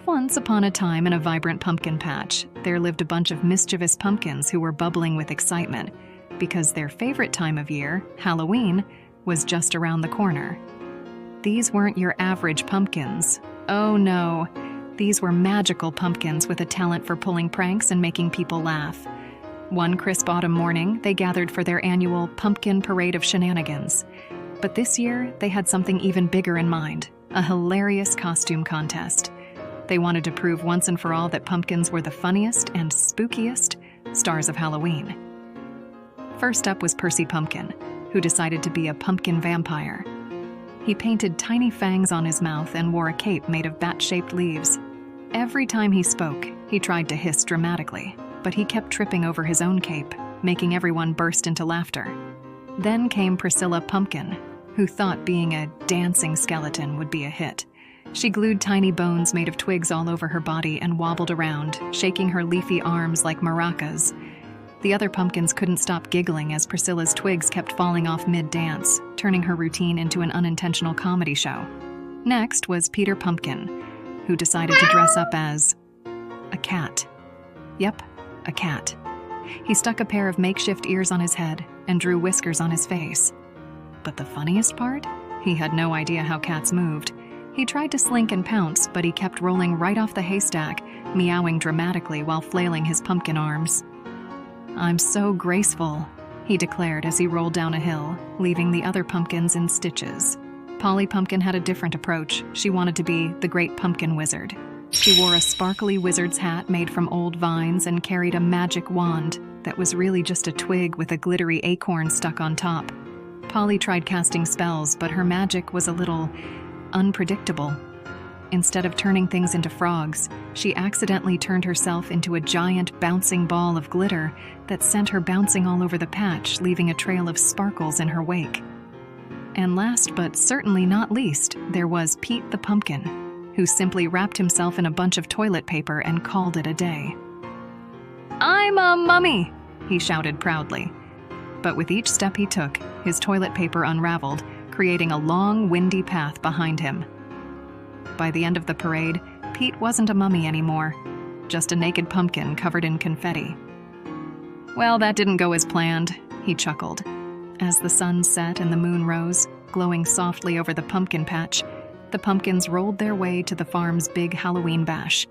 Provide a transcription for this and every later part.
Once upon a time in a vibrant pumpkin patch, there lived a bunch of mischievous pumpkins who were bubbling with excitement because their favorite time of year, Halloween, was just around the corner. These weren't your average pumpkins. Oh no, these were magical pumpkins with a talent for pulling pranks and making people laugh. One crisp autumn morning, they gathered for their annual pumpkin parade of shenanigans. But this year, they had something even bigger in mind, a hilarious costume contest. They wanted to prove once and for all that pumpkins were the funniest and spookiest stars of Halloween. First up was Percy Pumpkin, who decided to be a pumpkin vampire. He painted tiny fangs on his mouth and wore a cape made of bat-shaped leaves. Every time he spoke, he tried to hiss dramatically, but he kept tripping over his own cape, making everyone burst into laughter. Then came Priscilla Pumpkin, who thought being a dancing skeleton would be a hit. She glued tiny bones made of twigs all over her body and wobbled around, shaking her leafy arms like maracas. The other pumpkins couldn't stop giggling as Priscilla's twigs kept falling off mid-dance, turning her routine into an unintentional comedy show. Next was Peter Pumpkin, who decided to dress up as a cat. Yep, a cat. He stuck a pair of makeshift ears on his head and drew whiskers on his face. But the funniest part? He had no idea how cats moved. He tried to slink and pounce, but he kept rolling right off the haystack, meowing dramatically while flailing his pumpkin arms. "I'm so graceful," he declared as he rolled down a hill, leaving the other pumpkins in stitches. Polly Pumpkin had a different approach. She wanted to be the Great Pumpkin Wizard. She wore a sparkly wizard's hat made from old vines and carried a magic wand that was really just a twig with a glittery acorn stuck on top. Polly tried casting spells, but her magic was a little unpredictable. Instead of turning things into frogs, she accidentally turned herself into a giant bouncing ball of glitter that sent her bouncing all over the patch, leaving a trail of sparkles in her wake. And last but certainly not least, there was Pete the Pumpkin, who simply wrapped himself in a bunch of toilet paper and called it a day. "I'm a mummy!" he shouted proudly. But with each step he took, his toilet paper unraveled, creating a long, windy path behind him. By the end of the parade, Pete wasn't a mummy anymore, just a naked pumpkin covered in confetti. "Well, that didn't go as planned," he chuckled. As the sun set and the moon rose, glowing softly over the pumpkin patch, the pumpkins rolled their way to the farm's big Halloween bash.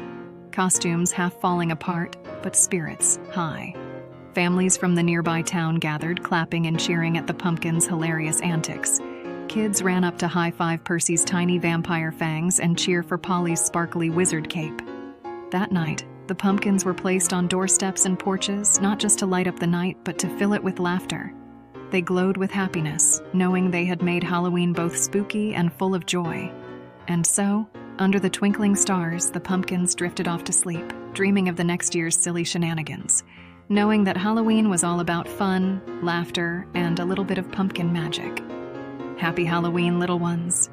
Costumes half falling apart, but spirits high. Families from the nearby town gathered, clapping and cheering at the pumpkins' hilarious antics. Kids ran up to high-five Percy's tiny vampire fangs and cheer for Polly's sparkly wizard cape. That night, the pumpkins were placed on doorsteps and porches, not just to light up the night, but to fill it with laughter. They glowed with happiness, knowing they had made Halloween both spooky and full of joy. And so, under the twinkling stars, the pumpkins drifted off to sleep, dreaming of the next year's silly shenanigans, knowing that Halloween was all about fun, laughter, and a little bit of pumpkin magic. Happy Halloween, little ones.